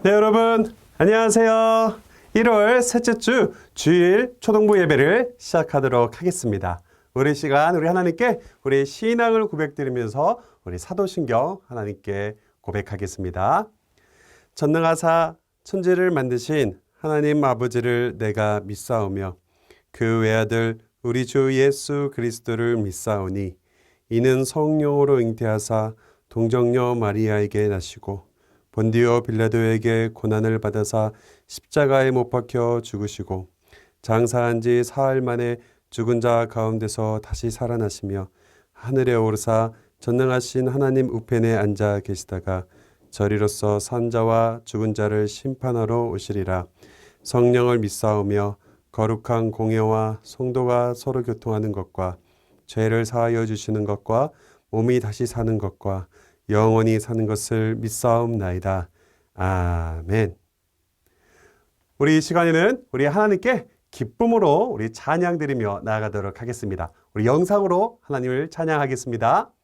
네, 여러분 안녕하세요. 1월 셋째 주 주일 초등부 예배를 시작하도록 하겠습니다. 우리 시간 우리 하나님께 우리 신앙을 고백드리면서 우리 사도신경 하나님께 고백하겠습니다. 전능하사 천지를 만드신 하나님 아버지를 내가 믿사오며 그 외아들 우리 주 예수 그리스도를 믿사오니 이는 성령으로 잉태하사 동정녀 마리아에게 나시고 본디오 빌라도에게 고난을 받아사 십자가에 못 박혀 죽으시고 장사한 지 사흘 만에 죽은 자 가운데서 다시 살아나시며 하늘에 오르사 전능하신 하나님 우편에 앉아 계시다가 저리로서 산 자와 죽은 자를 심판하러 오시리라. 성령을 믿사오며 거룩한 공예와 성도가 서로 교통하는 것과 죄를 사하여 주시는 것과 몸이 다시 사는 것과 영원히 사는 것을 믿사옵나이다. 아멘. 우리 이 시간에는 우리 하나님께 기쁨으로 우리 찬양드리며 나아가도록 하겠습니다. 우리 영상으로 하나님을 찬양하겠습니다.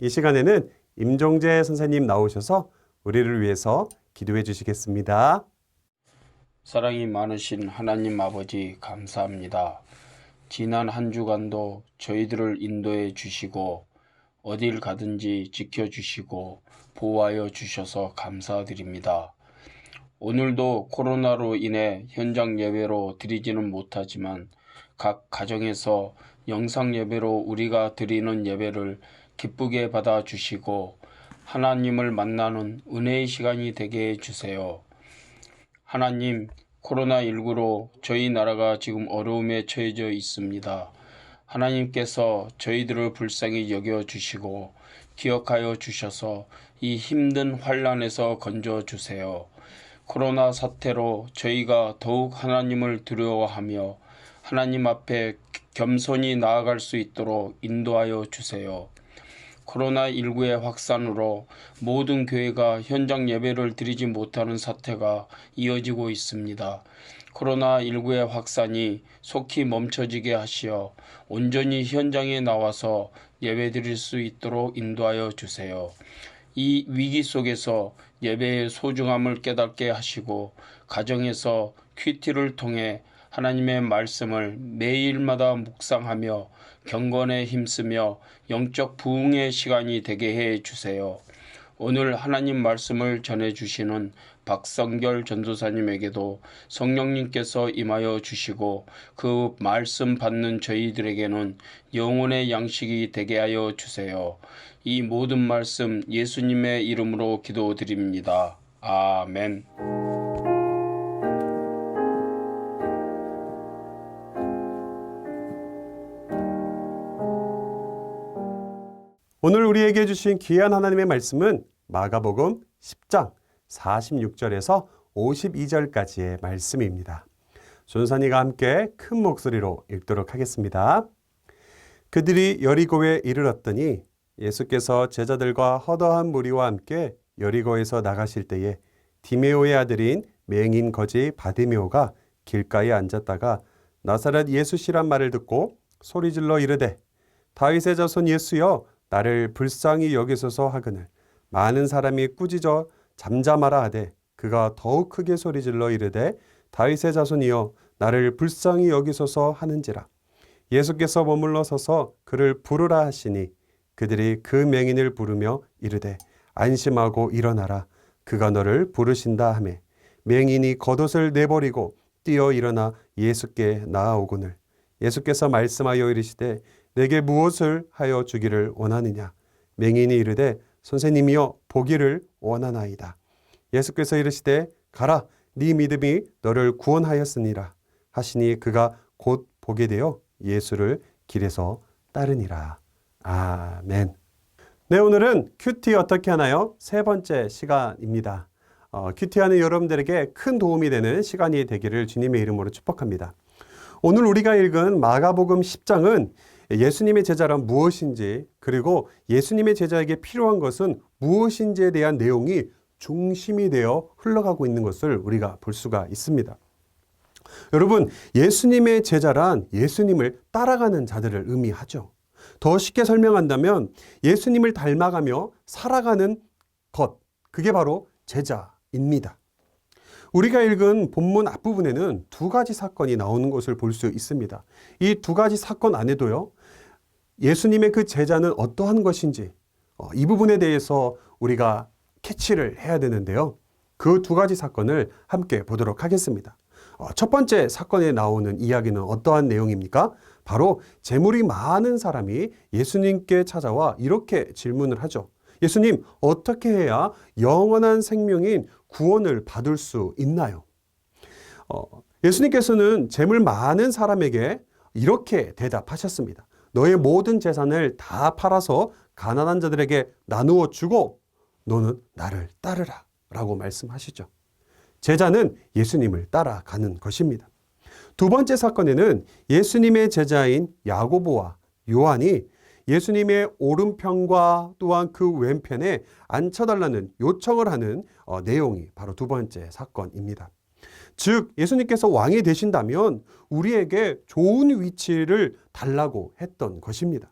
이 시간에는 임종재 선생님 나오셔서 우리를 위해서 기도해 주시겠습니다. 사랑이 많으신 하나님 아버지 감사합니다. 지난 한 주간도 저희들을 인도해 주시고 어딜 가든지 지켜주시고 보호하여 주셔서 감사드립니다. 오늘도 코로나로 인해 현장 예배로 드리지는 못하지만 각 가정에서 영상 예배로 우리가 드리는 예배를 기쁘게 받아주시고 하나님을 만나는 은혜의 시간이 되게 해주세요. 하나님, 코로나19로 저희 나라가 지금 어려움에 처해져 있습니다. 하나님께서 저희들을 불쌍히 여겨주시고 기억하여 주셔서 이 힘든 환난에서 건져주세요. 코로나 사태로 저희가 더욱 하나님을 두려워하며 하나님 앞에 겸손히 나아갈 수 있도록 인도하여 주세요. 코로나19의 확산으로 모든 교회가 현장 예배를 드리지 못하는 사태가 이어지고 있습니다. 코로나19의 확산이 속히 멈춰지게 하시어 온전히 현장에 나와서 예배 드릴 수 있도록 인도하여 주세요. 이 위기 속에서 예배의 소중함을 깨닫게 하시고 가정에서 큐티를 통해 하나님의 말씀을 매일마다 묵상하며 경건에 힘쓰며 영적 부흥의 시간이 되게 해 주세요. 오늘 하나님 말씀을 전해주시는 박성결 전도사님에게도 성령님께서 임하여 주시고 그 말씀 받는 저희들에게는 영혼의 양식이 되게 하여 주세요. 이 모든 말씀 예수님의 이름으로 기도드립니다. 아멘. 오늘 우리에게 주신 귀한 하나님의 말씀은 마가복음 10장 46절에서 52절까지의 말씀입니다. 전사님과 함께 큰 목소리로 읽도록 하겠습니다. 그들이 여리고에 이르렀더니 예수께서 제자들과 허다한 무리와 함께 여리고에서 나가실 때에 디메오의 아들인 맹인 거지 바디메오가 길가에 앉았다가 나사렛 예수시란 말을 듣고 소리질러 이르되 다윗의 자손 예수여 나를 불쌍히 여기소서 하거늘 많은 사람이 꾸짖어 잠잠하라 하되 그가 더욱 크게 소리질러 이르되 다윗의 자손이여 나를 불쌍히 여기소서 하는지라. 예수께서 머물러 서서 그를 부르라 하시니 그들이 그 맹인을 부르며 이르되 안심하고 일어나라 그가 너를 부르신다 하매 맹인이 겉옷을 내버리고 뛰어 일어나 예수께 나아오거늘 예수께서 말씀하여 이르시되 내게 무엇을 하여 주기를 원하느냐. 맹인이 이르되 선생님이여 보기를 원하나이다. 예수께서 이르시되 가라 네 믿음이 너를 구원하였으니라 하시니 그가 곧 보게 되어 예수를 길에서 따르니라. 아멘. 네, 오늘은 큐티 어떻게 하나요? 세 번째 시간입니다. 큐티하는 여러분들에게 큰 도움이 되는 시간이 되기를 주님의 이름으로 축복합니다. 오늘 우리가 읽은 마가복음 10장은 예수님의 제자란 무엇인지 그리고 예수님의 제자에게 필요한 것은 무엇인지에 대한 내용이 중심이 되어 흘러가고 있는 것을 우리가 볼 수가 있습니다. 여러분, 예수님의 제자란 예수님을 따라가는 자들을 의미하죠. 더 쉽게 설명한다면 예수님을 닮아가며 살아가는 것, 그게 바로 제자입니다. 우리가 읽은 본문 앞부분에는 두 가지 사건이 나오는 것을 볼 수 있습니다. 이 두 가지 사건 안에도요, 예수님의 그 제자는 어떠한 것인지 이 부분에 대해서 우리가 캐치를 해야 되는데요. 그 두 가지 사건을 함께 보도록 하겠습니다. 첫 번째 사건에 나오는 이야기는 어떠한 내용입니까? 바로 재물이 많은 사람이 예수님께 찾아와 이렇게 질문을 하죠. 예수님, 어떻게 해야 영원한 생명인 구원을 받을 수 있나요? 예수님께서는 재물 많은 사람에게 이렇게 대답하셨습니다. 너의 모든 재산을 다 팔아서 가난한 자들에게 나누어 주고 너는 나를 따르라 라고 말씀하시죠. 제자는 예수님을 따라가는 것입니다. 두 번째 사건에는 예수님의 제자인 야고보와 요한이 예수님의 오른편과 또한 그 왼편에 앉혀달라는 요청을 하는 내용이 바로 두 번째 사건입니다. 즉 예수님께서 왕이 되신다면 우리에게 좋은 위치를 달라고 했던 것입니다.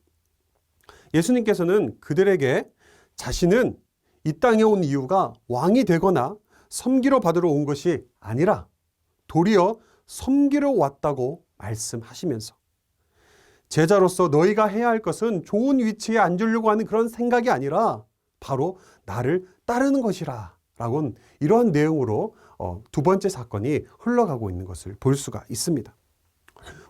예수님께서는 그들에게 자신은 이 땅에 온 이유가 왕이 되거나 섬기러 받으러 온 것이 아니라 도리어 섬기러 왔다고 말씀하시면서 제자로서 너희가 해야 할 것은 좋은 위치에 앉으려고 하는 그런 생각이 아니라 바로 나를 따르는 것이라 라고는 이러한 내용으로 두 번째 사건이 흘러가고 있는 것을 볼 수가 있습니다.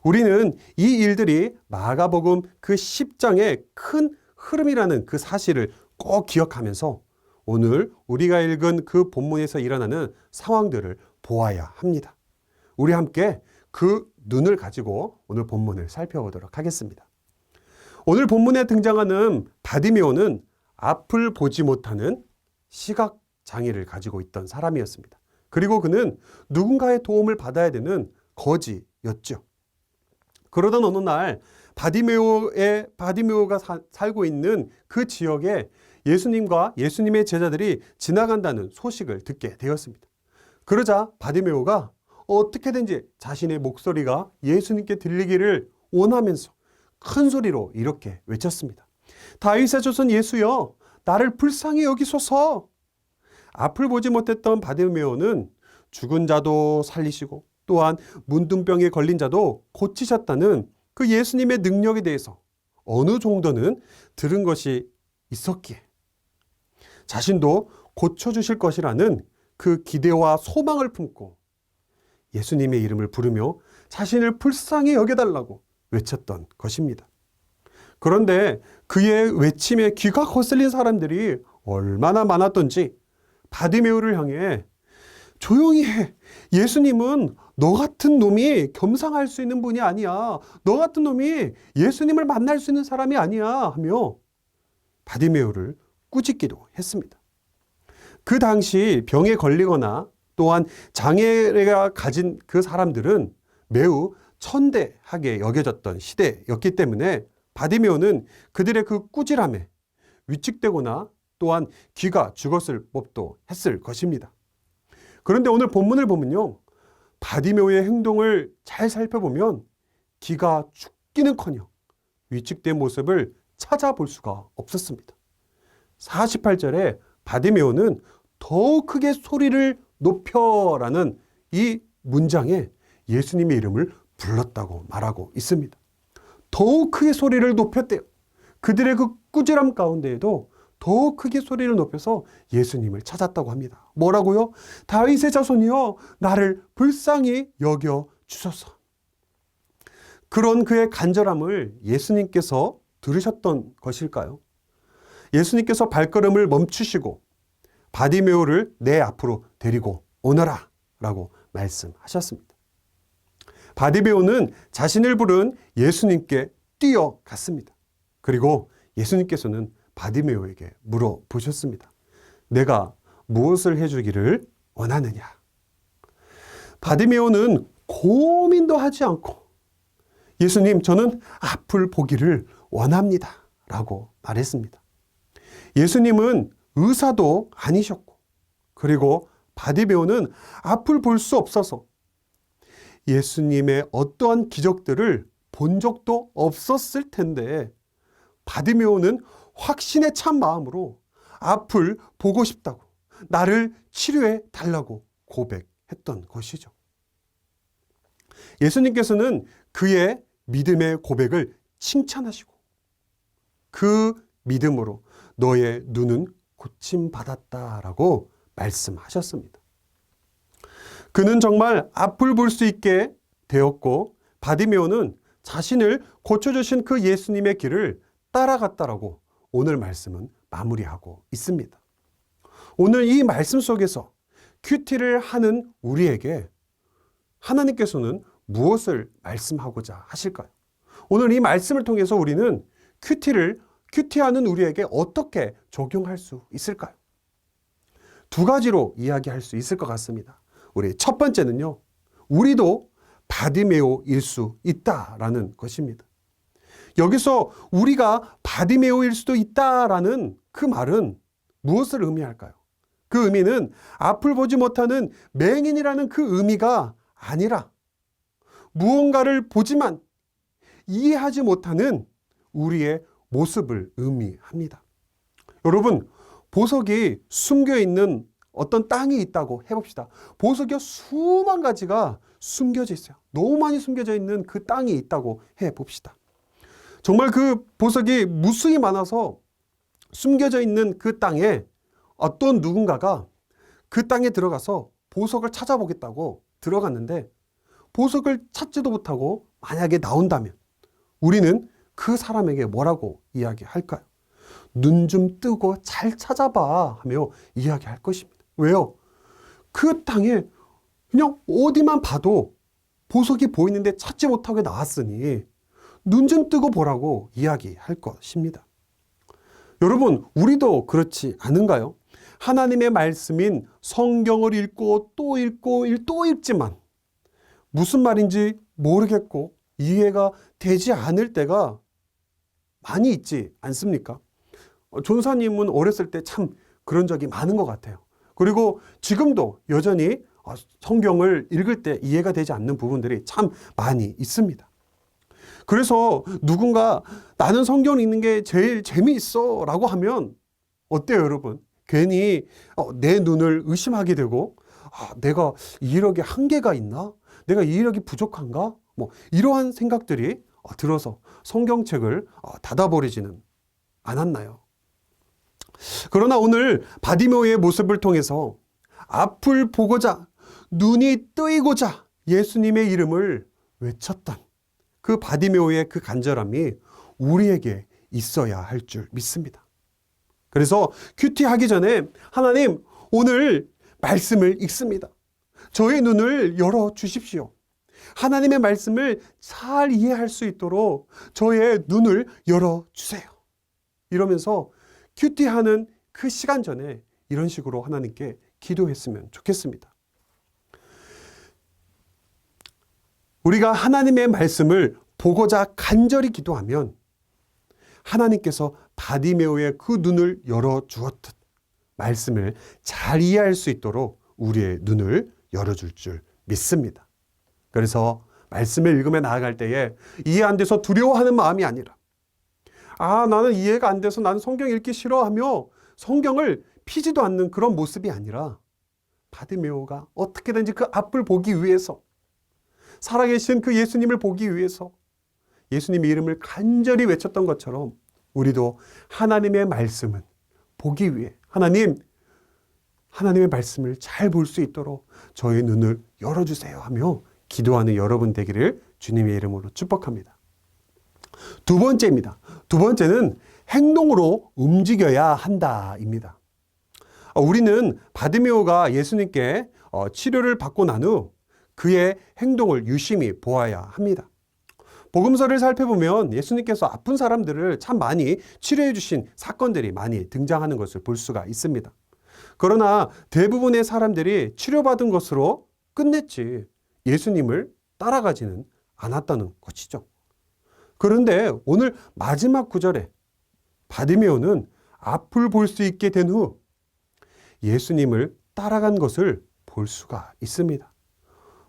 우리는 이 일들이 마가복음 그 10장의 큰 흐름이라는 그 사실을 꼭 기억하면서 오늘 우리가 읽은 그 본문에서 일어나는 상황들을 보아야 합니다. 우리 함께 그 눈을 가지고 오늘 본문을 살펴보도록 하겠습니다. 오늘 본문에 등장하는 바디메오는 앞을 보지 못하는 시각 장애를 가지고 있던 사람이었습니다. 그리고 그는 누군가의 도움을 받아야 되는 거지였죠. 그러던 어느 날 바디메오가 살고 있는 그 지역에 예수님과 예수님의 제자들이 지나간다는 소식을 듣게 되었습니다. 그러자 바디메오가 어떻게든지 자신의 목소리가 예수님께 들리기를 원하면서 큰 소리로 이렇게 외쳤습니다. 다윗의 조선 예수여, 나를 불쌍히 여기소서. 앞을 보지 못했던 바디메오는 죽은 자도 살리시고 또한 문둥병에 걸린 자도 고치셨다는 그 예수님의 능력에 대해서 어느 정도는 들은 것이 있었기에 자신도 고쳐주실 것이라는 그 기대와 소망을 품고 예수님의 이름을 부르며 자신을 불쌍히 여겨달라고 외쳤던 것입니다. 그런데 그의 외침에 귀가 거슬린 사람들이 얼마나 많았던지 바디메오를 향해 조용히 해. 예수님은 너 같은 놈이 겸상할 수 있는 분이 아니야. 너 같은 놈이 예수님을 만날 수 있는 사람이 아니야 하며 바디메오를 꾸짖기도 했습니다. 그 당시 병에 걸리거나 또한 장애가 가진 그 사람들은 매우 천대하게 여겨졌던 시대였기 때문에 바디메오는 그들의 그 꾸지람에 위축되거나 또한 귀가 죽었을 법도 했을 것입니다. 그런데 오늘 본문을 보면요, 바디메오의 행동을 잘 살펴보면 귀가 죽기는커녕 위축된 모습을 찾아볼 수가 없었습니다. 48절에 바디메오는 더욱 크게 소리를 높여라는 이 문장에 예수님의 이름을 불렀다고 말하고 있습니다. 더욱 크게 소리를 높였대요. 그들의 그 꾸지람 가운데에도 더욱 크게 소리를 높여서 예수님을 찾았다고 합니다. 뭐라고요? 다윗의 자손이여, 나를 불쌍히 여겨 주소서. 그런 그의 간절함을 예수님께서 들으셨던 것일까요? 예수님께서 발걸음을 멈추시고 바디메오를 내 앞으로 데리고 오너라 라고 말씀하셨습니다. 바디메오는 자신을 부른 예수님께 뛰어갔습니다. 그리고 예수님께서는 바디메오에게 물어보셨습니다. 내가 무엇을 해주기를 원하느냐? 바디메오는 고민도 하지 않고 예수님, 저는 앞을 보기를 원합니다 라고 말했습니다. 예수님은 의사도 아니셨고 그리고 바디메오는 앞을 볼 수 없어서 예수님의 어떠한 기적들을 본 적도 없었을 텐데 바디메오는 확신에 찬 마음으로 앞을 보고 싶다고, 나를 치료해 달라고 고백했던 것이죠. 예수님께서는 그의 믿음의 고백을 칭찬하시고 그 믿음으로 너의 눈은 고침받았다라고 말씀하셨습니다. 그는 정말 앞을 볼 수 있게 되었고 바디메오는 자신을 고쳐주신 그 예수님의 길을 따라갔다라고 오늘 말씀은 마무리하고 있습니다. 오늘 이 말씀 속에서 큐티를 하는 우리에게 하나님께서는 무엇을 말씀하고자 하실까요? 오늘 이 말씀을 통해서 우리는 큐티하는 우리에게 어떻게 적용할 수 있을까요? 두 가지로 이야기할 수 있을 것 같습니다. 우리 첫 번째는요, 우리도 바디메오일 수 있다라는 것입니다. 여기서 우리가 바디메오일 수도 있다라는 그 말은 무엇을 의미할까요? 그 의미는 앞을 보지 못하는 맹인이라는 그 의미가 아니라 무언가를 보지만 이해하지 못하는 우리의 모습을 의미합니다. 여러분, 보석이 숨겨있는 어떤 땅이 있다고 해봅시다. 보석이 수만 가지가 숨겨져 있어요. 너무 많이 숨겨져 있는 그 땅이 있다고 해봅시다. 정말 그 보석이 무수히 많아서 숨겨져 있는 그 땅에 어떤 누군가가 그 땅에 들어가서 보석을 찾아보겠다고 들어갔는데 보석을 찾지도 못하고 만약에 나온다면 우리는 그 사람에게 뭐라고 이야기할까요? 눈 좀 뜨고 잘 찾아봐 하며 이야기할 것입니다. 왜요? 그 땅에 그냥 어디만 봐도 보석이 보이는데 찾지 못하게 나왔으니 눈 좀 뜨고 보라고 이야기할 것입니다. 여러분, 우리도 그렇지 않은가요? 하나님의 말씀인 성경을 읽고 또 읽고 또 읽지만 무슨 말인지 모르겠고 이해가 되지 않을 때가 많이 있지 않습니까? 전사님은 어렸을 때 참 그런 적이 많은 것 같아요. 그리고 지금도 여전히 성경을 읽을 때 이해가 되지 않는 부분들이 참 많이 있습니다. 그래서 누군가 나는 성경 읽는 게 제일 재미있어 라고 하면 어때요, 여러분? 괜히 내 눈을 의심하게 되고 내가 이해력에 한계가 있나? 내가 이해력이 부족한가? 뭐 이러한 생각들이 들어서 성경책을 닫아버리지는 않았나요? 그러나 오늘 바디메오의 모습을 통해서 앞을 보고자 눈이 뜨이고자 예수님의 이름을 외쳤던 그 바디메오의 그 간절함이 우리에게 있어야 할 줄 믿습니다. 그래서 큐티하기 전에 하나님 오늘 말씀을 읽습니다. 저의 눈을 열어 주십시오. 하나님의 말씀을 잘 이해할 수 있도록 저의 눈을 열어 주세요. 이러면서 큐티하는 그 시간 전에 이런 식으로 하나님께 기도했으면 좋겠습니다. 우리가 하나님의 말씀을 보고자 간절히 기도하면 하나님께서 바디메오의 그 눈을 열어주었듯 말씀을 잘 이해할 수 있도록 우리의 눈을 열어줄 줄 믿습니다. 그래서 말씀을 읽으며 나아갈 때에 이해 안 돼서 두려워하는 마음이 아니라 나는 이해가 안 돼서 나는 성경 읽기 싫어하며 성경을 피지도 않는 그런 모습이 아니라 바디메오가 어떻게든지 그 앞을 보기 위해서 살아계신 그 예수님을 보기 위해서 예수님의 이름을 간절히 외쳤던 것처럼 우리도 하나님의 말씀은 보기 위해 하나님의 말씀을 잘 볼 수 있도록 저의 눈을 열어주세요 하며 기도하는 여러분 되기를 주님의 이름으로 축복합니다. 두 번째입니다. 두 번째는 행동으로 움직여야 한다입니다. 우리는 바디메오가 예수님께 치료를 받고 난 후 그의 행동을 유심히 보아야 합니다. 복음서를 살펴보면 예수님께서 아픈 사람들을 참 많이 치료해 주신 사건들이 많이 등장하는 것을 볼 수가 있습니다. 그러나 대부분의 사람들이 치료받은 것으로 끝냈지 예수님을 따라가지는 않았다는 것이죠. 그런데 오늘 마지막 구절에 바디메오는 앞을 볼 수 있게 된 후 예수님을 따라간 것을 볼 수가 있습니다.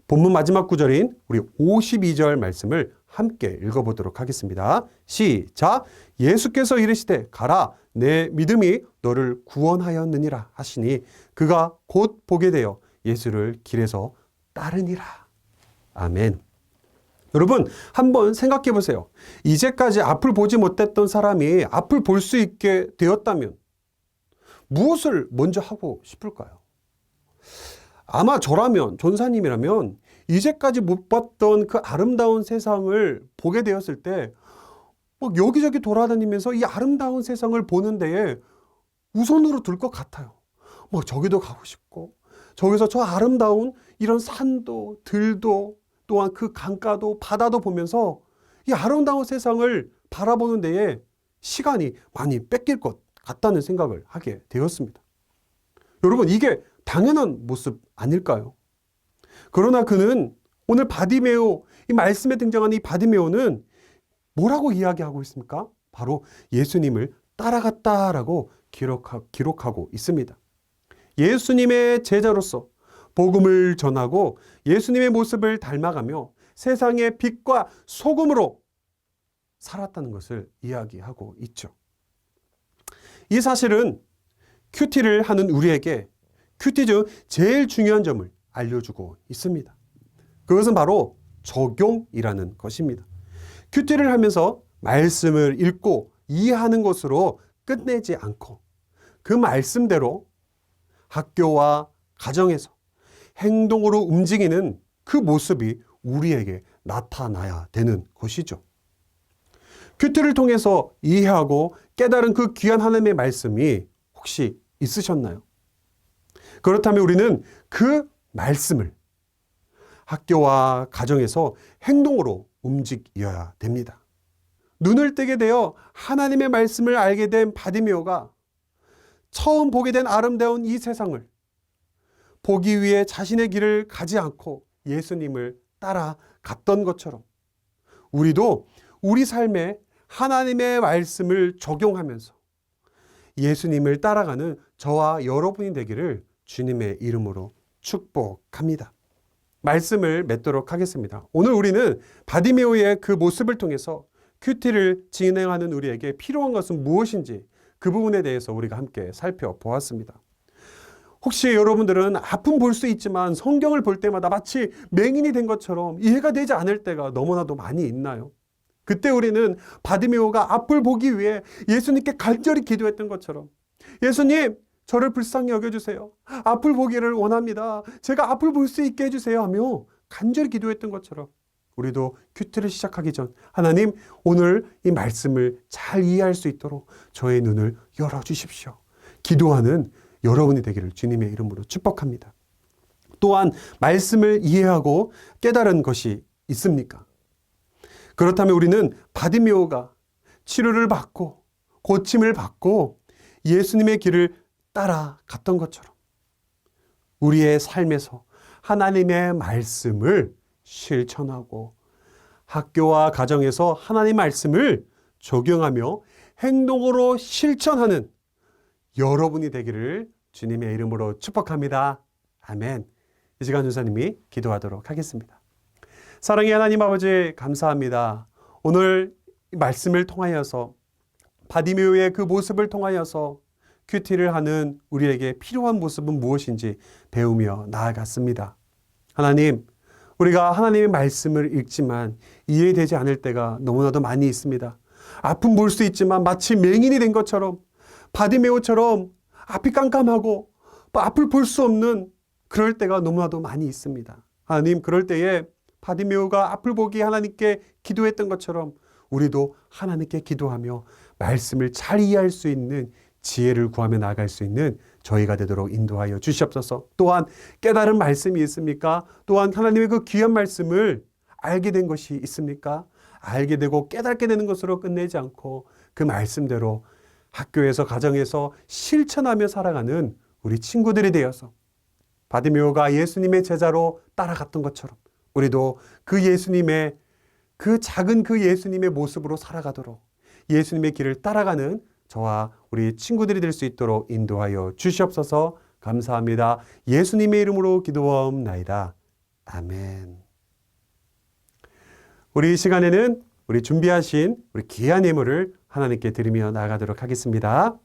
본문 마지막 구절인 우리 52절 말씀을 함께 읽어보도록 하겠습니다. 시작! 예수께서 이르시되 가라 내 믿음이 너를 구원하였느니라 하시니 그가 곧 보게 되어 예수를 길에서 따르니라. 아멘. 여러분 한번 생각해 보세요. 이제까지 앞을 보지 못했던 사람이 앞을 볼 수 있게 되었다면 무엇을 먼저 하고 싶을까요? 아마 저라면, 전사님이라면 이제까지 못 봤던 그 아름다운 세상을 보게 되었을 때 막 여기저기 돌아다니면서 이 아름다운 세상을 보는 데에 우선으로 둘 것 같아요. 막 저기도 가고 싶고 저기서 저 아름다운 이런 산도 들도 또한 그 강가도 바다도 보면서 이 아름다운 세상을 바라보는 데에 시간이 많이 뺏길 것 같다는 생각을 하게 되었습니다. 여러분 이게 당연한 모습 아닐까요? 그러나 그는 오늘 바디메오, 이 말씀에 등장하는 이 바디메오는 뭐라고 이야기하고 있습니까? 바로 예수님을 따라갔다라고 기록하고 있습니다. 예수님의 제자로서 복음을 전하고 예수님의 모습을 닮아가며 세상의 빛과 소금으로 살았다는 것을 이야기하고 있죠. 이 사실은 큐티를 하는 우리에게 큐티 중 제일 중요한 점을 알려주고 있습니다. 그것은 바로 적용이라는 것입니다. 큐티를 하면서 말씀을 읽고 이해하는 것으로 끝내지 않고 그 말씀대로 학교와 가정에서 행동으로 움직이는 그 모습이 우리에게 나타나야 되는 것이죠. 큐티를 통해서 이해하고 깨달은 그 귀한 하나님의 말씀이 혹시 있으셨나요? 그렇다면 우리는 그 말씀을 학교와 가정에서 행동으로 움직여야 됩니다. 눈을 뜨게 되어 하나님의 말씀을 알게 된 바디메오가 처음 보게 된 아름다운 이 세상을 보기 위해 자신의 길을 가지 않고 예수님을 따라갔던 것처럼 우리도 우리 삶에 하나님의 말씀을 적용하면서 예수님을 따라가는 저와 여러분이 되기를 주님의 이름으로 축복합니다. 말씀을 맺도록 하겠습니다. 오늘 우리는 바디메오의 그 모습을 통해서 큐티를 진행하는 우리에게 필요한 것은 무엇인지 그 부분에 대해서 우리가 함께 살펴보았습니다. 혹시 여러분들은 아픔 볼 수 있지만 성경을 볼 때마다 마치 맹인이 된 것처럼 이해가 되지 않을 때가 너무나도 많이 있나요? 그때 우리는 바디메오가 앞을 보기 위해 예수님께 간절히 기도했던 것처럼 예수님, 저를 불쌍히 여겨주세요. 앞을 보기를 원합니다. 제가 앞을 볼 수 있게 해주세요 하며 간절히 기도했던 것처럼 우리도 큐티를 시작하기 전 하나님, 오늘 이 말씀을 잘 이해할 수 있도록 저의 눈을 열어주십시오. 기도하는 여러분이 되기를 주님의 이름으로 축복합니다. 또한 말씀을 이해하고 깨달은 것이 있습니까? 그렇다면 우리는 바디메오가 치료를 받고 고침을 받고 예수님의 길을 따라갔던 것처럼 우리의 삶에서 하나님의 말씀을 실천하고 학교와 가정에서 하나님의 말씀을 적용하며 행동으로 실천하는 여러분이 되기를 주님의 이름으로 축복합니다. 아멘. 이 시간 전사님이 기도하도록 하겠습니다. 사랑의 하나님 아버지, 감사합니다. 오늘 말씀을 통하여서 바디메오의 그 모습을 통하여서 큐티를 하는 우리에게 필요한 모습은 무엇인지 배우며 나아갔습니다. 하나님, 우리가 하나님의 말씀을 읽지만 이해되지 않을 때가 너무나도 많이 있습니다. 아픔 볼 수 있지만 마치 맹인이 된 것처럼 바디메오처럼 앞이 깜깜하고 앞을 볼 수 없는 그럴 때가 너무나도 많이 있습니다. 하나님, 그럴 때에 바디메오가 앞을 보기 하나님께 기도했던 것처럼 우리도 하나님께 기도하며 말씀을 잘 이해할 수 있는 지혜를 구하며 나아갈 수 있는 저희가 되도록 인도하여 주시옵소서. 또한 깨달은 말씀이 있습니까? 또한 하나님의 그 귀한 말씀을 알게 된 것이 있습니까? 알게 되고 깨닫게 되는 것으로 끝내지 않고 그 말씀대로 학교에서 가정에서 실천하며 살아가는 우리 친구들이 되어서 바디메오가 예수님의 제자로 따라갔던 것처럼 우리도 그 예수님의 그 작은 그 예수님의 모습으로 살아가도록 예수님의 길을 따라가는 저와 우리 친구들이 될 수 있도록 인도하여 주시옵소서. 감사합니다. 예수님의 이름으로 기도하옵나이다. 아멘. 우리 이 시간에는 우리 준비하신 우리 귀한 예물을 하나님께 드리며 나아가도록 하겠습니다.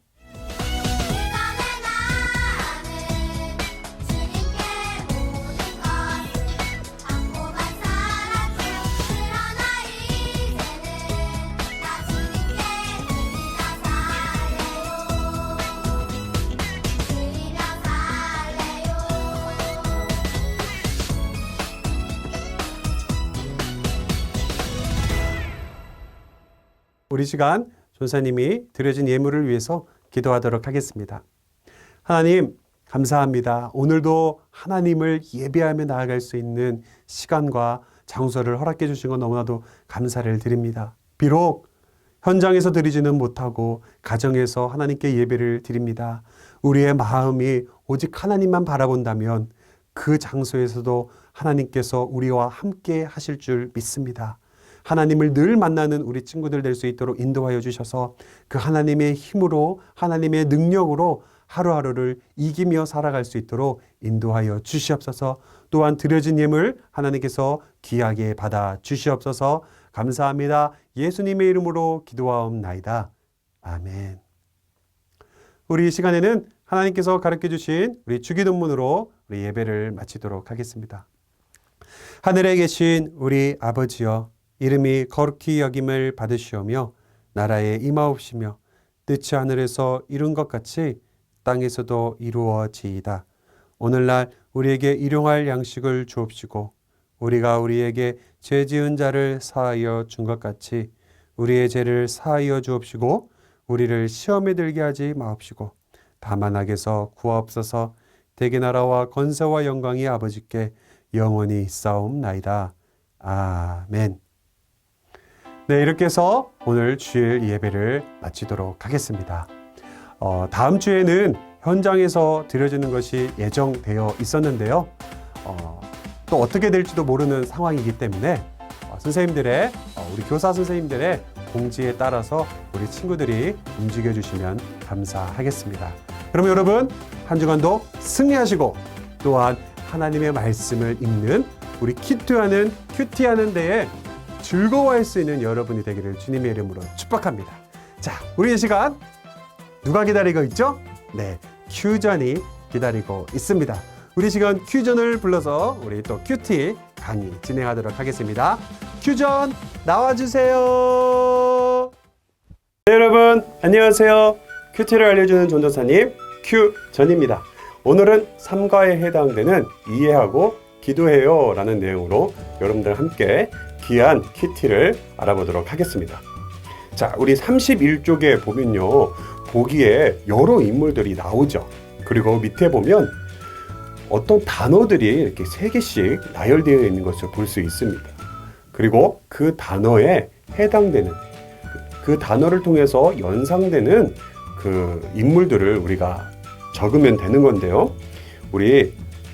우리 시간 전사님이 드려진 예물을 위해서 기도하도록 하겠습니다. 하나님, 감사합니다. 오늘도 하나님을 예배하며 나아갈 수 있는 시간과 장소를 허락해 주신 것 너무나도 감사를 드립니다. 비록 현장에서 드리지는 못하고 가정에서 하나님께 예배를 드립니다. 우리의 마음이 오직 하나님만 바라본다면 그 장소에서도 하나님께서 우리와 함께 하실 줄 믿습니다. 하나님을 늘 만나는 우리 친구들 될 수 있도록 인도하여 주셔서 그 하나님의 힘으로 하나님의 능력으로 하루하루를 이기며 살아갈 수 있도록 인도하여 주시옵소서. 또한 드려진 예물 하나님께서 귀하게 받아 주시옵소서. 감사합니다. 예수님의 이름으로 기도하옵나이다. 아멘. 우리 이 시간에는 하나님께서 가르쳐 주신 우리 주기도문으로 우리 예배를 마치도록 하겠습니다. 하늘에 계신 우리 아버지여, 이름이 거룩히 여김을 받으시오며 나라에 임하옵시며 뜻이 하늘에서 이룬 것 같이 땅에서도 이루어지이다. 오늘날 우리에게 일용할 양식을 주옵시고 우리가 우리에게 죄 지은 자를 사하여 준 것 같이 우리의 죄를 사하여 주옵시고 우리를 시험에 들게 하지 마옵시고 다만 악에서 구하옵소서. 대개 나라와 권세와 영광이 아버지께 영원히 있사옵나이다. 아멘. 네, 이렇게 해서 오늘 주일 예배를 마치도록 하겠습니다. 다음 주에는 현장에서 드려지는 것이 예정되어 있었는데요. 또 어떻게 될지도 모르는 상황이기 때문에 선생님들의 우리 교사 선생님들의 공지에 따라서 우리 친구들이 움직여 주시면 감사하겠습니다. 그럼 여러분 한 주간도 승리하시고 또한 하나님의 말씀을 읽는 우리 큐티하는 데에 즐거워할 수 있는 여러분이 되기를 주님의 이름으로 축복합니다. 자, 우리 이 시간 누가 기다리고 있죠? 네, 큐전이 기다리고 있습니다. 우리 시간 큐전을 불러서 우리 또 큐티 강의 진행하도록 하겠습니다. 큐전 나와주세요. 네, 여러분 안녕하세요. 큐티를 알려주는 전도사님 큐전입니다. 오늘은 3과에 해당되는 이해하고 기도해요 라는 내용으로 여러분들 함께 귀한 큐티를 알아보도록 하겠습니다. 자, 우리 31쪽에 보면요, 보기에 여러 인물들이 나오죠. 그리고 밑에 보면 어떤 단어들이 이렇게 3개씩 나열되어 있는 것을 볼 수 있습니다. 그리고 그 단어에 해당되는 그 단어를 통해서 연상되는 그 인물들을 우리가 적으면 되는 건데요. 우리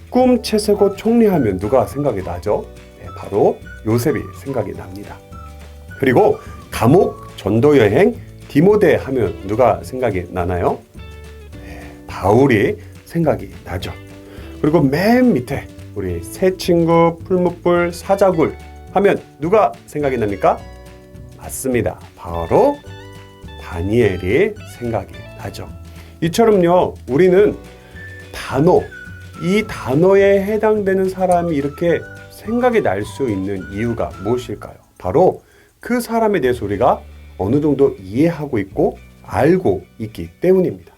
꿈 채세고 총리하면 누가 생각이 나죠? 네, 바로 요셉이 생각이 납니다. 그리고 감옥 전도여행 디모데 하면 누가 생각이 나나요? 네, 바울이 생각이 나죠. 그리고 맨 밑에 우리 새 친구 풀무불 사자굴 하면 누가 생각이 납니까? 맞습니다. 바로 다니엘이 생각이 나죠. 이처럼요, 우리는 이 단어에 해당되는 사람이 이렇게 생각이 날 수 있는 이유가 무엇일까요? 바로 그 사람에 대해서 우리가 어느 정도 이해하고 있고 알고 있기 때문입니다.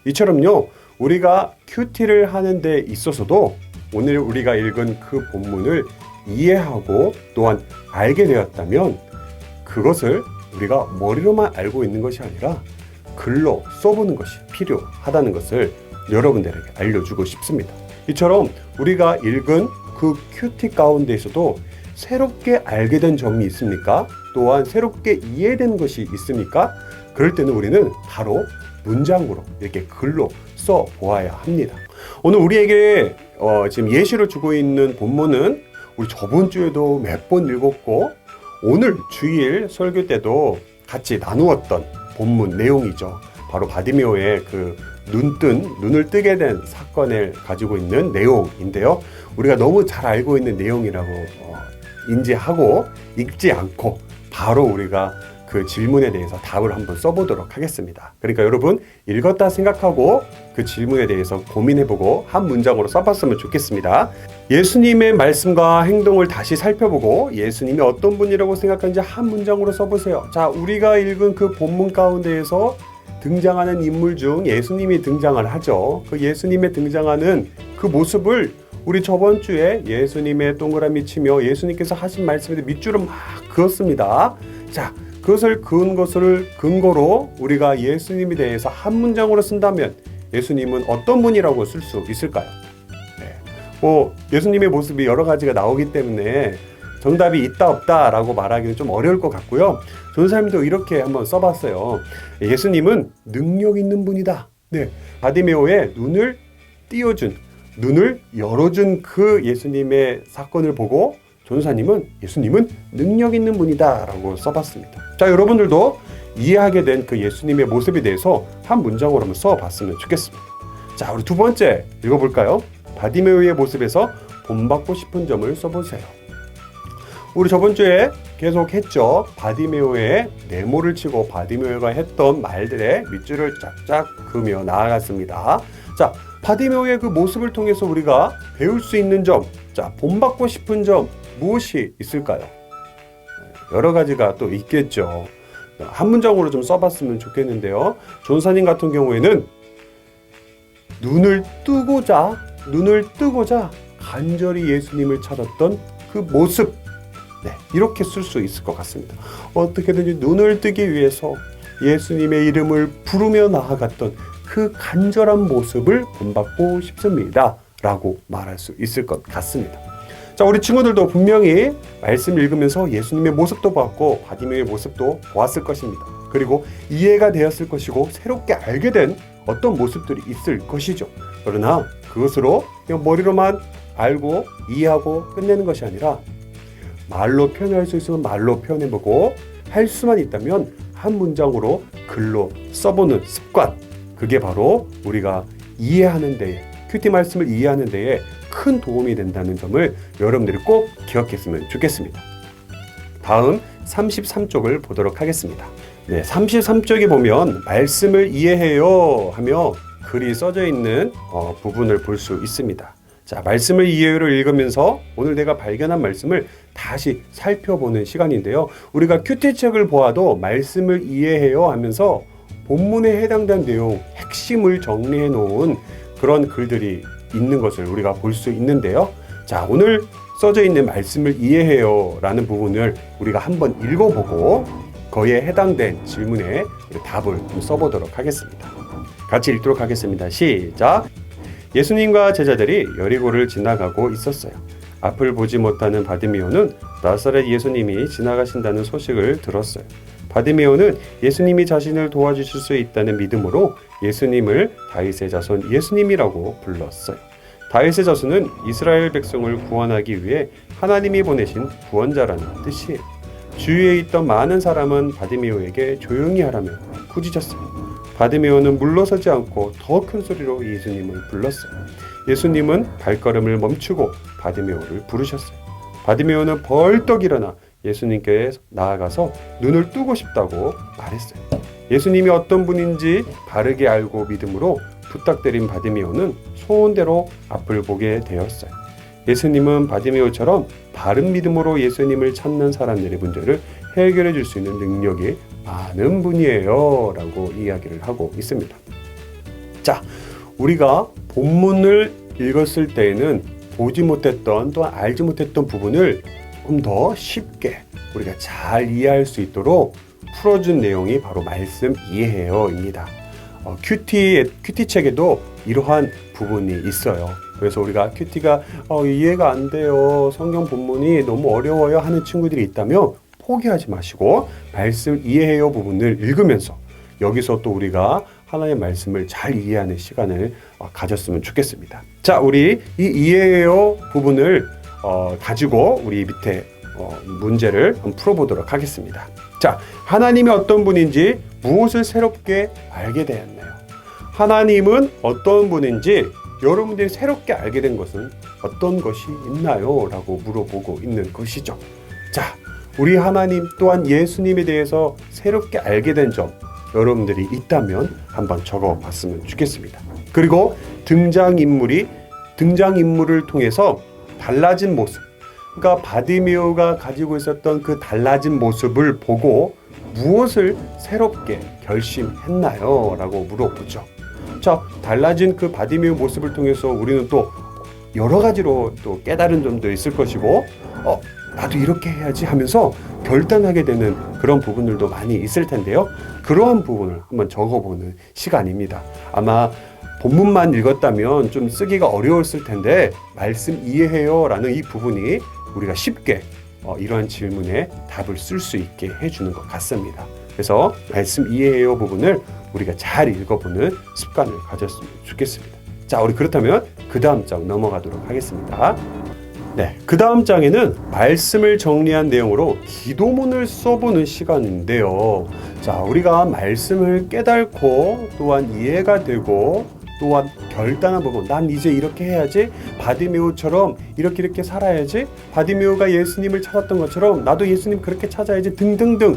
이처럼요, 우리가 큐티를 하는 데 있어서도 오늘 우리가 읽은 그 본문을 이해하고 또한 알게 되었다면 그것을 우리가 머리로만 알고 있는 것이 아니라 글로 써보는 것이 필요하다는 것을 여러분들에게 알려주고 싶습니다. 이처럼 우리가 읽은 그 큐티 가운데에서도 새롭게 알게 된 점이 있습니까? 또한 새롭게 이해된 것이 있습니까? 그럴 때는 우리는 바로 문장으로 이렇게 글로 써 보아야 합니다. 오늘 우리에게 지금 예시를 주고 있는 본문은 우리 저번 주에도 몇 번 읽었고 오늘 주일 설교 때도 같이 나누었던 본문 내용이죠. 바로 바디메오의 그 눈을 뜨게 된 사건을 가지고 있는 내용인데요. 우리가 너무 잘 알고 있는 내용이라고 인지하고 읽지 않고 바로 우리가 그 질문에 대해서 답을 한번 써보도록 하겠습니다. 그러니까 여러분 읽었다 생각하고 그 질문에 대해서 고민해보고 한 문장으로 써봤으면 좋겠습니다. 예수님의 말씀과 행동을 다시 살펴보고 예수님이 어떤 분이라고 생각하는지 한 문장으로 써보세요. 자, 우리가 읽은 그 본문 가운데에서 등장하는 인물 중 예수님이 등장을 하죠. 그 예수님의 등장하는 그 모습을 우리 저번 주에 예수님의 동그라미 치며 예수님께서 하신 말씀에 밑줄을 막 그었습니다. 자, 그것을 그은 것을 근거로 우리가 예수님에 대해서 한 문장으로 쓴다면 예수님은 어떤 분이라고 쓸 수 있을까요? 네. 예수님의 모습이 여러 가지가 나오기 때문에 정답이 있다 없다 라고 말하기는 좀 어려울 것 같고요. 전사님도 이렇게 한번 써봤어요. 예수님은 능력 있는 분이다. 네. 바디메오의 눈을 띄워준, 눈을 열어준 그 예수님의 사건을 보고 전사님은 예수님은 능력 있는 분이다 라고 써봤습니다. 자, 여러분들도 이해하게 된 그 예수님의 모습에 대해서 한 문장으로 한번 써봤으면 좋겠습니다. 자, 우리 두 번째 읽어볼까요? 바디메오의 모습에서 본받고 싶은 점을 써보세요. 우리 저번 주에 계속 했죠. 바디메오의 네모를 치고 바디메오가 했던 말들의 밑줄을 쫙쫙 그으며 나아갔습니다. 자, 바디메오의 그 모습을 통해서 우리가 배울 수 있는 점, 자, 본받고 싶은 점 무엇이 있을까요? 여러 가지가 또 있겠죠. 한 문장으로 좀 써봤으면 좋겠는데요. 전사님 같은 경우에는 눈을 뜨고자 간절히 예수님을 찾았던 그 모습, 네, 이렇게 쓸 수 있을 것 같습니다. 어떻게든지 눈을 뜨기 위해서 예수님의 이름을 부르며 나아갔던 그 간절한 모습을 본받고 싶습니다 라고 말할 수 있을 것 같습니다. 자, 우리 친구들도 분명히 말씀 읽으면서 예수님의 모습도 봤고 바디메오의 모습도 보았을 것입니다. 그리고 이해가 되었을 것이고 새롭게 알게 된 어떤 모습들이 있을 것이죠. 그러나 그것으로 그냥 머리로만 알고 이해하고 끝내는 것이 아니라 말로 표현할 수 있으면 말로 표현해보고 할 수만 있다면 한 문장으로 글로 써보는 습관, 그게 바로 우리가 이해하는 데에, 큐티 말씀을 이해하는 데에 큰 도움이 된다는 점을 여러분들이 꼭 기억했으면 좋겠습니다. 다음 33쪽을 보도록 하겠습니다. 네, 33쪽에 보면 말씀을 이해해요 하며 글이 써져 있는 부분을 볼 수 있습니다. 자, 말씀을 이해해요를 읽으면서 오늘 내가 발견한 말씀을 다시 살펴보는 시간인데요. 우리가 큐티책을 보아도 말씀을 이해해요 하면서 본문에 해당된 내용, 핵심을 정리해 놓은 그런 글들이 있는 것을 우리가 볼 수 있는데요. 자, 오늘 써져 있는 말씀을 이해해요 라는 부분을 우리가 한번 읽어보고 거기에 해당된 질문에 답을 좀 써보도록 하겠습니다. 같이 읽도록 하겠습니다. 시작! 예수님과 제자들이 여리고를 지나가고 있었어요. 앞을 보지 못하는 바디메오는 나사렛 예수님이 지나가신다는 소식을 들었어요. 바디메오는 예수님이 자신을 도와주실 수 있다는 믿음으로 예수님을 다윗의 자손 예수님이라고 불렀어요. 다윗의 자손은 이스라엘 백성을 구원하기 위해 하나님이 보내신 구원자라는 뜻이에요. 주위에 있던 많은 사람은 바디메오에게 조용히 하라며 꾸짖었어요. 바디메오는 물러서지 않고 더 큰 소리로 예수님을 불렀어요. 예수님은 발걸음을 멈추고 바디메오를 부르셨어요. 바디메오는 벌떡 일어나 예수님께 나아가서 눈을 뜨고 싶다고 말했어요. 예수님이 어떤 분인지 바르게 알고 믿음으로 부탁드린 바디메오는 소원대로 앞을 보게 되었어요. 예수님은 바디메오처럼 바른 믿음으로 예수님을 찾는 사람들의 문제를 해결해 줄 수 있는 능력이 많은 분이에요 라고 이야기를 하고 있습니다. 자, 우리가 본문을 읽었을 때에는 보지 못했던 또한 알지 못했던 부분을 조금 더 쉽게 우리가 잘 이해할 수 있도록 풀어준 내용이 바로 말씀 이해해요입니다. 큐티 책에도 이러한 부분이 있어요. 그래서 우리가 큐티가 이해가 안 돼요, 성경 본문이 너무 어려워요 하는 친구들이 있다면 포기하지 마시고 말씀 이해해요 부분을 읽으면서 여기서 또 우리가 하나님의 말씀을 잘 이해하는 시간을 가졌으면 좋겠습니다. 자, 우리 이 이해해요 부분을 가지고 우리 밑에 문제를 한번 풀어보도록 하겠습니다. 자, 하나님이 어떤 분인지 무엇을 새롭게 알게 되었나요? 하나님은 어떤 분인지 여러분들이 새롭게 알게 된 것은 어떤 것이 있나요? 라고 물어보고 있는 것이죠. 자, 우리 하나님 또한 예수님에 대해서 새롭게 알게 된 점 여러분들이 있다면 한번 적어봤으면 좋겠습니다. 그리고 등장인물을 통해서 달라진 모습, 그러니까 바디메오가 가지고 있었던 그 달라진 모습을 보고 무엇을 새롭게 결심했나요? 라고 물어보죠. 자, 달라진 그 바디메오 모습을 통해서 우리는 또 여러 가지로 또 깨달은 점도 있을 것이고 나도 이렇게 해야지 하면서 결단하게 되는 그런 부분들도 많이 있을 텐데요. 그러한 부분을 한번 적어보는 시간입니다. 아마 본문만 읽었다면 좀 쓰기가 어려웠을 텐데 말씀 이해해요 라는 이 부분이 우리가 쉽게 이러한 질문에 답을 쓸 수 있게 해주는 것 같습니다. 그래서 말씀 이해해요 부분을 우리가 잘 읽어보는 습관을 가졌으면 좋겠습니다. 자, 우리 그렇다면 그 다음 장 넘어가도록 하겠습니다. 네, 그 다음 장에는 말씀을 정리한 내용으로 기도문을 써보는 시간인데요. 자, 우리가 말씀을 깨닫고 또한 이해가 되고 또한 결단한 부분, 난 이제 이렇게 해야지, 바디메오처럼 이렇게 살아야지, 바디메오가 예수님을 찾았던 것처럼 나도 예수님 그렇게 찾아야지 등등등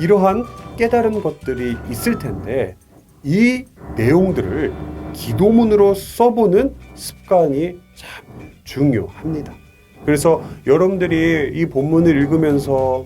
이러한 깨달은 것들이 있을 텐데 이 내용들을 기도문으로 써보는 습관이 참 중요합니다. 그래서 여러분들이 이 본문을 읽으면서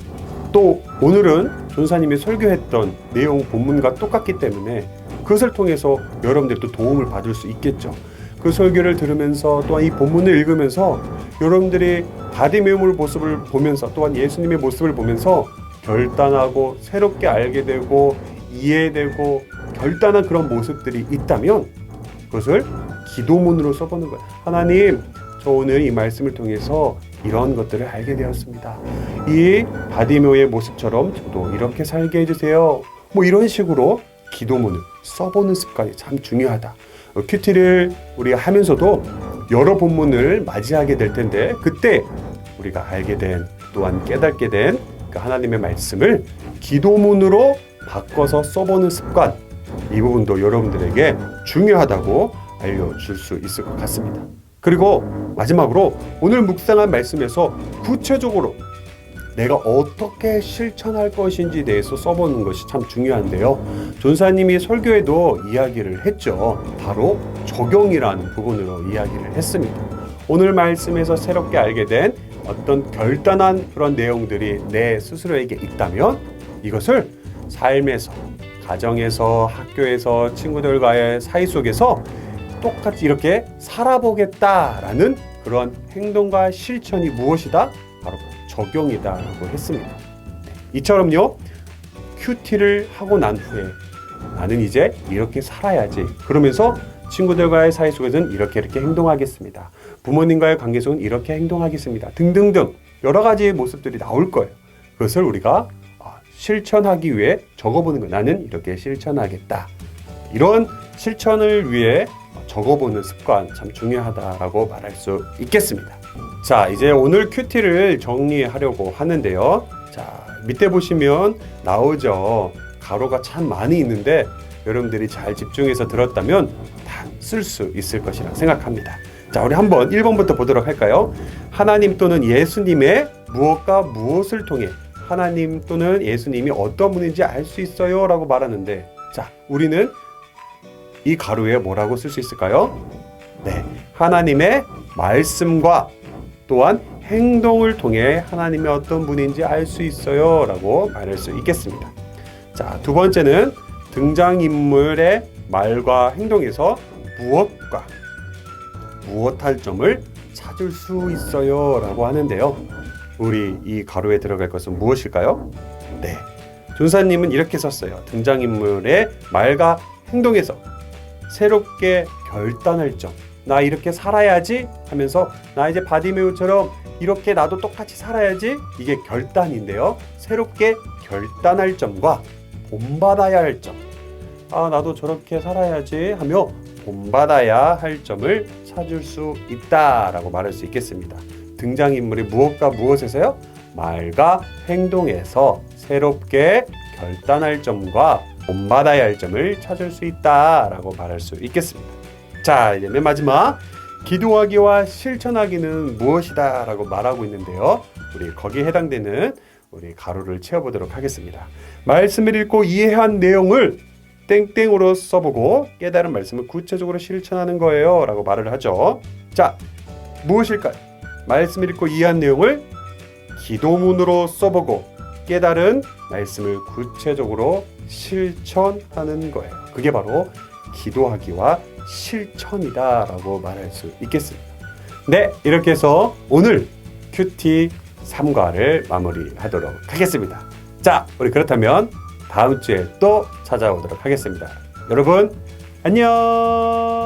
또 오늘은 전사님이 설교했던 내용 본문과 똑같기 때문에 그것을 통해서 여러분들도 도움을 받을 수 있겠죠. 그 설교를 들으면서 또한 이 본문을 읽으면서 여러분들이 바디메오의 모습을 보면서 또한 예수님의 모습을 보면서 결단하고 새롭게 알게 되고 이해되고 결단한 그런 모습들이 있다면 그것을 기도문으로 써보는 거예요. 하나님, 저 오늘 이 말씀을 통해서 이런 것들을 알게 되었습니다. 이 바디메오의 모습처럼 저도 이렇게 살게 해주세요. 뭐 이런 식으로 기도문을 써보는 습관이 참 중요하다. 큐티를 우리 하면서도 여러 본문을 맞이하게 될 텐데 그때 우리가 알게 된 또한 깨닫게 된 그 하나님의 말씀을 기도문으로 바꿔서 써보는 습관, 이 부분도 여러분들에게 중요하다고 알려줄 수 있을 것 같습니다. 그리고 마지막으로 오늘 묵상한 말씀에서 구체적으로 내가 어떻게 실천할 것인지에 대해서 써보는 것이 참 중요한데요. 전사님이 설교에도 이야기를 했죠. 바로 적용이라는 부분으로 이야기를 했습니다. 오늘 말씀에서 새롭게 알게 된 어떤 결단한 그런 내용들이 내 스스로에게 있다면 이것을 삶에서, 가정에서, 학교에서, 친구들과의 사이 속에서 똑같이 이렇게 살아보겠다라는 그런 행동과 실천이 무엇이다? 바로 적용이다라고 했습니다. 이처럼요, 큐티를 하고 난 후에 나는 이제 이렇게 살아야지. 그러면서 친구들과의 사이 속에서는 이렇게 행동하겠습니다. 부모님과의 관계 속은 이렇게 행동하겠습니다. 등등등 여러 가지의 모습들이 나올 거예요. 그것을 우리가 실천하기 위해 적어보는 거예요. 나는 이렇게 실천하겠다. 이런 실천을 위해 적어보는 습관 참 중요하다라고 말할 수 있겠습니다. 자, 이제 오늘 큐티를 정리하려고 하는데요. 자, 밑에 보시면 나오죠. 가로가 참 많이 있는데 여러분들이 잘 집중해서 들었다면 다 쓸 수 있을 것이라 생각합니다. 자, 우리 한번 1번부터 보도록 할까요? 하나님 또는 예수님의 무엇과 무엇을 통해 하나님 또는 예수님이 어떤 분인지 알 수 있어요 라고 말하는데, 자, 우리는 이 가로에 뭐라고 쓸 수 있을까요? 네, 하나님의 말씀과 또한 행동을 통해 하나님이 어떤 분인지 알 수 있어요 라고 말할 수 있겠습니다. 자, 두 번째는 등장인물의 말과 행동에서 무엇할 점을 찾을 수 있어요 라고 하는데요. 우리 이 가로에 들어갈 것은 무엇일까요? 네, 존사님은 이렇게 썼어요. 등장인물의 말과 행동에서 새롭게 결단할 점, 나 이렇게 살아야지 하면서 나 이제 바디메오처럼 이렇게 나도 똑같이 살아야지, 이게 결단인데요. 새롭게 결단할 점과 본받아야 할 점, 나도 저렇게 살아야지 하며 본받아야 할 점을 찾을 수 있다라고 말할 수 있겠습니다. 등장인물이 무엇과 무엇에서요? 말과 행동에서 새롭게 결단할 점과 본받아야 할 점을 찾을 수 있다라고 말할 수 있겠습니다. 자, 이제 맨 마지막 기도하기와 실천하기는 무엇이다 라고 말하고 있는데요. 우리 거기에 해당되는 우리 가로를 채워보도록 하겠습니다. 말씀을 읽고 이해한 내용을 땡땡으로 써보고 깨달은 말씀을 구체적으로 실천하는 거예요 라고 말을 하죠. 자, 무엇일까요? 말씀을 읽고 이해한 내용을 기도문으로 써보고 깨달은 말씀을 구체적으로 실천하는 거예요. 그게 바로 기도하기와 실천이다 라고 말할 수 있겠습니다. 네, 이렇게 해서 오늘 큐티 3과를 마무리하도록 하겠습니다. 자, 우리 그렇다면 다음 주에 또 찾아오도록 하겠습니다. 여러분, 안녕!